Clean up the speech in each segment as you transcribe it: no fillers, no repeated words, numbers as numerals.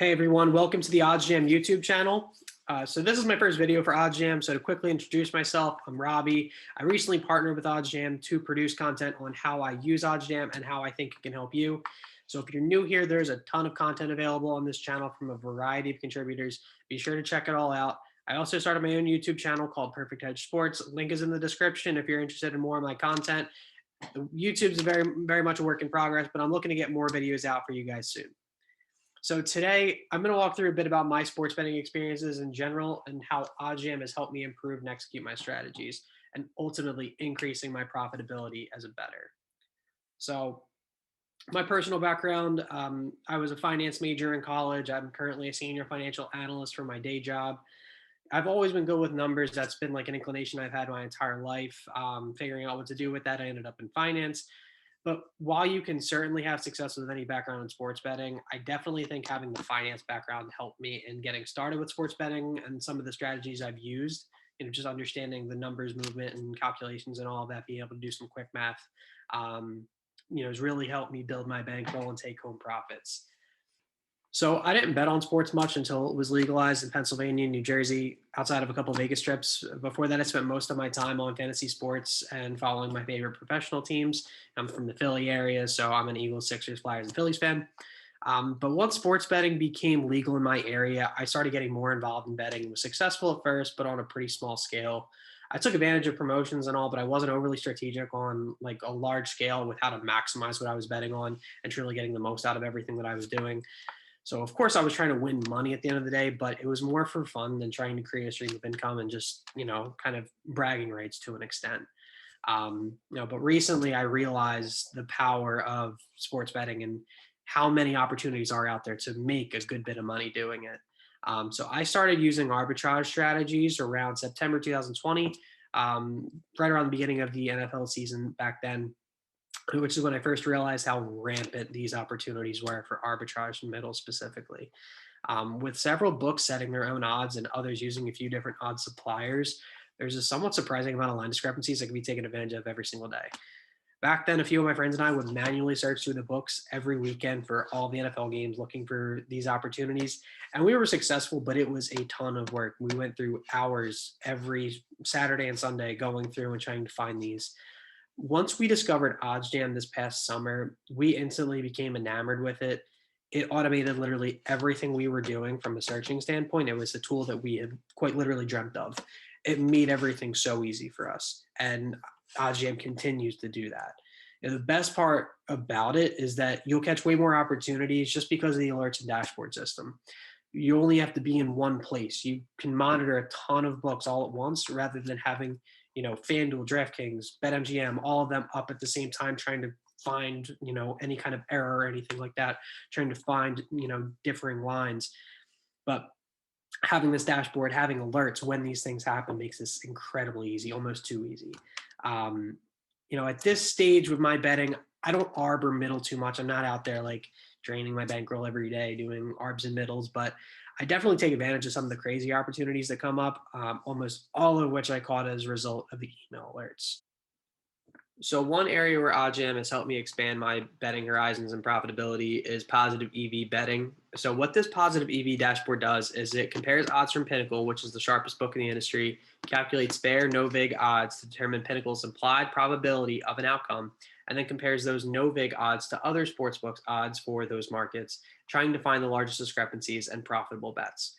Hey everyone, welcome to the OddsJam YouTube channel. So this is my first video for OddsJam. So to quickly introduce myself, I'm Robbie. I recently partnered with OddsJam to produce content on how I use OddsJam and how I think it can help you. So if you're new here, there's a ton of content available on this channel from a variety of contributors. Be sure to check it all out. I also started my own YouTube channel called Perfect Hedge Sports. Link is in the description if you're interested in more of my content. YouTube's very much a work in progress, but I'm looking to get more videos out for you guys soon. So today, I'm going to walk through a bit about my sports betting experiences in general and how OddsJam has helped me improve and execute my strategies and ultimately increasing my profitability as a bettor. So my personal background, I was a finance major in college. I'm currently a senior financial analyst for my day job. I've always been good with numbers. That's been like an inclination I've had my entire life. Figuring out what to do with that, I ended up in finance. But while you can certainly have success with any background in sports betting, I definitely think having the finance background helped me in getting started with sports betting and some of the strategies I've used, just understanding the numbers, movement, and calculations and all of that, being able to do some quick math, has really helped me build my bankroll and take home profits. So I didn't bet on sports much until it was legalized in Pennsylvania and New Jersey, outside of a couple of Vegas trips. Before that, I spent most of my time on fantasy sports and following my favorite professional teams. I'm from the Philly area, so I'm an Eagles, Sixers, Flyers, and Phillies fan. But once sports betting became legal in my area, I started getting more involved in betting. It was successful at first, but on a pretty small scale. I took advantage of promotions and all, but I wasn't overly strategic on like a large scale with how to maximize what I was betting on and truly getting the most out of everything that I was doing. So of course I was trying to win money at the end of the day, but it was more for fun than trying to create a stream of income and just, kind of bragging rights to an extent. But recently I realized the power of sports betting and how many opportunities are out there to make a good bit of money doing it. So I started using arbitrage strategies around September 2020, right around the beginning of the NFL season back then, which is when I first realized how rampant these opportunities were for arbitrage and middle specifically. With several books setting their own odds and others using a few different odds suppliers, there's a somewhat surprising amount of line discrepancies that can be taken advantage of every single day. Back then, a few of my friends and I would manually search through the books every weekend for all the NFL games looking for these opportunities. And we were successful, but it was a ton of work. We went through hours every Saturday and Sunday going through and trying to find these. Once we discovered OddsJam this past summer, we instantly became enamored with it. It automated literally everything we were doing from a searching standpoint. It was a tool that we had quite literally dreamt of. It made everything so easy for us. And OddsJam continues to do that. And the best part about it is that you'll catch way more opportunities just because of the alerts and dashboard system. You only have to be in one place. You can monitor a ton of books all at once rather than having FanDuel, DraftKings, BetMGM, all of them up at the same time, trying to find, any kind of error or anything like that, trying to find, differing lines. But having this dashboard, having alerts when these things happen makes this incredibly easy, almost too easy. At this stage with my betting, I don't arb or middle too much. I'm not out there like draining my bankroll every day doing arbs and middles, but I definitely take advantage of some of the crazy opportunities that come up, almost all of which I caught as a result of the email alerts. So one area where OddsJam has helped me expand my betting horizons and profitability is positive EV betting. So what this positive EV dashboard does is it compares odds from Pinnacle, which is the sharpest book in the industry, calculates fair, no vig odds to determine Pinnacle's implied probability of an outcome, and then compares those no vig odds to other sportsbooks odds for those markets, trying to find the largest discrepancies and profitable bets.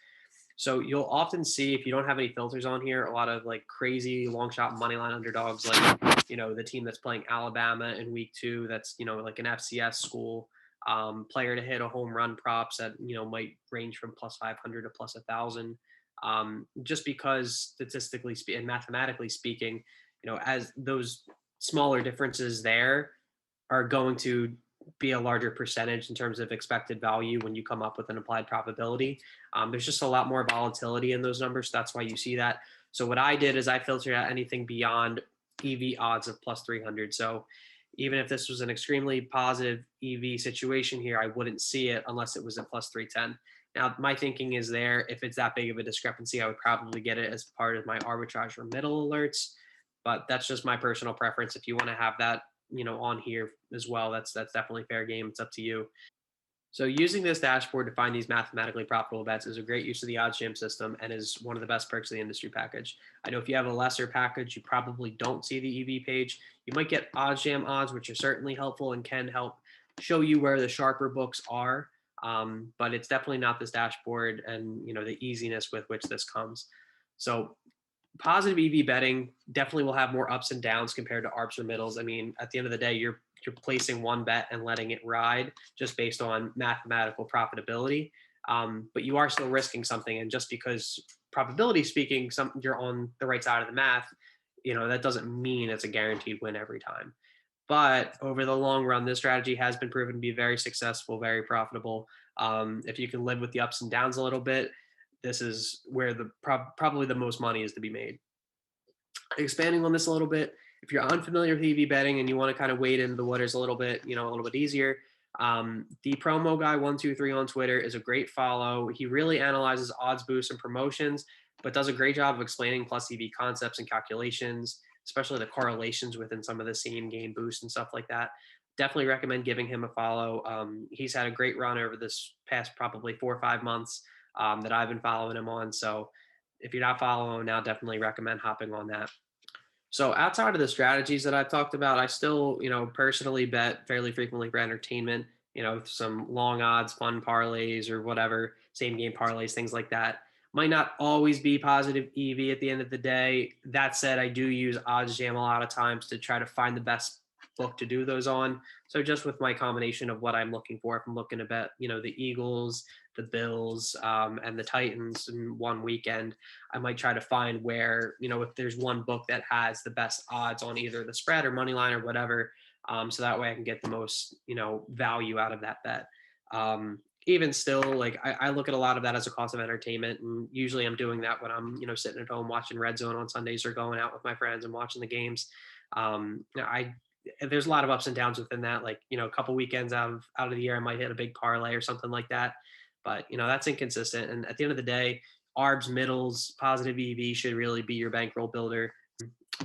So you'll often see, if you don't have any filters on here, a lot of like crazy long shot money line underdogs, like, the team that's playing Alabama in week 2, that's, like an FCS school, player to hit a home run props that, might range from plus 500 to plus 1,000. Just because statistically and mathematically speaking, as those smaller differences there are going to be a larger percentage in terms of expected value when you come up with an applied probability. There's just a lot more volatility in those numbers. So that's why you see that. So what I did is I filtered out anything beyond EV odds of plus 300. So even if this was an extremely positive EV situation here, I wouldn't see it unless it was at plus 310. Now, my thinking is there, if it's that big of a discrepancy, I would probably get it as part of my arbitrage or middle alerts. But that's just my personal preference. If you want to have that, on here as well, that's definitely fair game. It's up to you. So using this dashboard to find these mathematically profitable bets is a great use of the OddsJam system and is one of the best perks of the industry package. I know if you have a lesser package, you probably don't see the EV page. You might get OddsJam odds, which are certainly helpful and can help show you where the sharper books are. But it's definitely not this dashboard and the easiness with which this comes. So positive EV betting definitely will have more ups and downs compared to ARBs or middles. I mean, at the end of the day, you're placing one bet and letting it ride just based on mathematical profitability. But you are still risking something, and just because probability speaking, you're on the right side of the math, that doesn't mean it's a guaranteed win every time. But over the long run, this strategy has been proven to be very successful, very profitable. If you can live with the ups and downs a little bit, this is where the probably the most money is to be made. Expanding on this a little bit, if you're unfamiliar with EV betting and you want to kind of wade into the waters a little bit easier, the promo guy 123 on Twitter is a great follow. He really analyzes odds boosts and promotions, but does a great job of explaining plus EV concepts and calculations, especially the correlations within some of the same game boosts and stuff like that. Definitely recommend giving him a follow. He's had a great run over this past probably 4 or 5 months that I've been following him on. So if you're not following now, definitely recommend hopping on that. So outside of the strategies that I've talked about, I still, personally bet fairly frequently for entertainment, some long odds, fun parlays or whatever, same game parlays, things like that. Might not always be positive EV at the end of the day. That said, I do use OddsJam a lot of times to try to find the best book to do those on. So just with my combination of what I'm looking for, if I'm looking to bet, the Eagles, the Bills, and the Titans in one weekend, I might try to find where, if there's one book that has the best odds on either the spread or money line or whatever. So that way I can get the most, value out of that bet. Even still, like I look at a lot of that as a cost of entertainment. And usually I'm doing that when I'm, sitting at home watching Red Zone on Sundays or going out with my friends and watching the games. There's a lot of ups and downs within that. Like, a couple weekends out of the year, I might hit a big parlay or something like that. But, that's inconsistent. And at the end of the day, ARBs, middles, positive EV should really be your bankroll builder.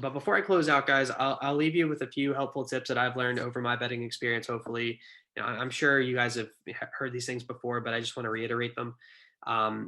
But before I close out, guys, I'll leave you with a few helpful tips that I've learned over my betting experience. Hopefully, I'm sure you guys have heard these things before, but I just want to reiterate them.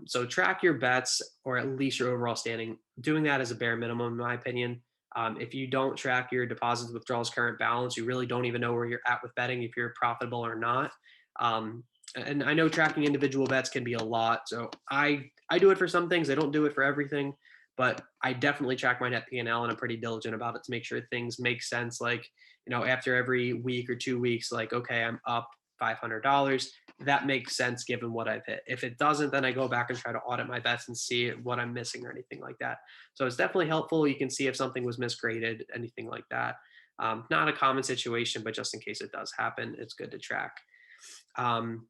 So track your bets, or at least your overall standing. Doing that is a bare minimum, in my opinion. If you don't track your deposits, withdrawals, current balance, you really don't even know where you're at with betting, if you're profitable or not. And I know tracking individual bets can be a lot. So I do it for some things. I don't do it for everything, but I definitely track my net P&L, and I'm pretty diligent about it to make sure things make sense. Like, after every week or 2 weeks, like, okay, I'm up $500. That makes sense given what I've hit. If it doesn't, then I go back and try to audit my bets and see what I'm missing or anything like that. So it's definitely helpful. You can see if something was misgraded, anything like that. Not a common situation, but just in case it does happen, it's good to track.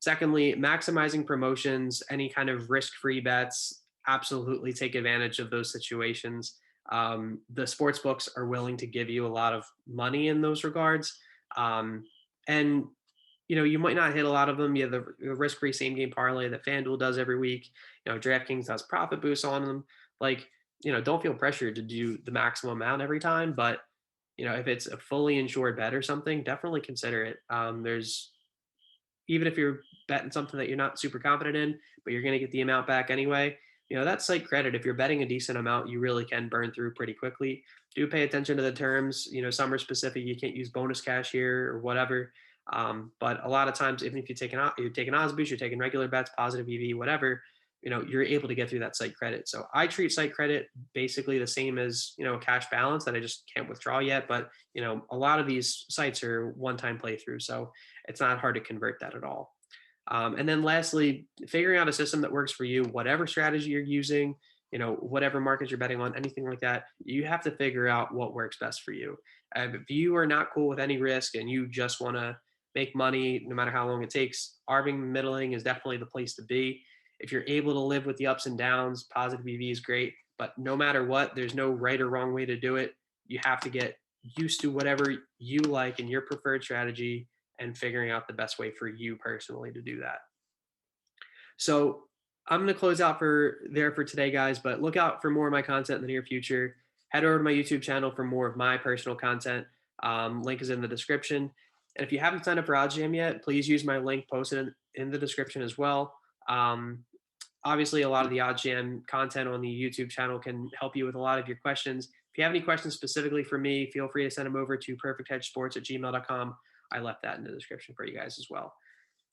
Secondly, maximizing promotions, any kind of risk-free bets, absolutely take advantage of those situations. The sports books are willing to give you a lot of money in those regards. And you might not hit a lot of them. You have the risk-free same game parlay that FanDuel does every week. DraftKings does profit boosts on them. Like, don't feel pressured to do the maximum amount every time, but if it's a fully insured bet or something, definitely consider it. Even if you're betting something that you're not super confident in, but you're going to get the amount back anyway, that's site credit. If you're betting a decent amount, you really can burn through pretty quickly. Do pay attention to the terms. Some are specific. You can't use bonus cash here or whatever. But a lot of times, even if you're taking odds boost, you're taking regular bets, positive EV, whatever, you're able to get through that site credit. So I treat site credit basically the same as, a cash balance that I just can't withdraw yet. But, a lot of these sites are one-time playthrough. So it's not hard to convert that at all. And then lastly, figuring out a system that works for you, whatever strategy you're using, whatever markets you're betting on, anything like that, you have to figure out what works best for you. If you are not cool with any risk and you just want to make money, no matter how long it takes, arbing middling is definitely the place to be. If you're able to live with the ups and downs, positive EV is great, but no matter what, there's no right or wrong way to do it. You have to get used to whatever you like and your preferred strategy, and figuring out the best way for you personally to do that. So I'm going to close out for today, guys, but look out for more of my content in the near future. Head over to my YouTube channel for more of my personal content. Link is in the description. And if you haven't signed up for OddsJam yet, please use my link posted in the description as well. Obviously, a lot of the OddsJam content on the YouTube channel can help you with a lot of your questions. If you have any questions specifically for me, feel free to send them over to perfecthedgesports@gmail.com. I left that in the description for you guys as well.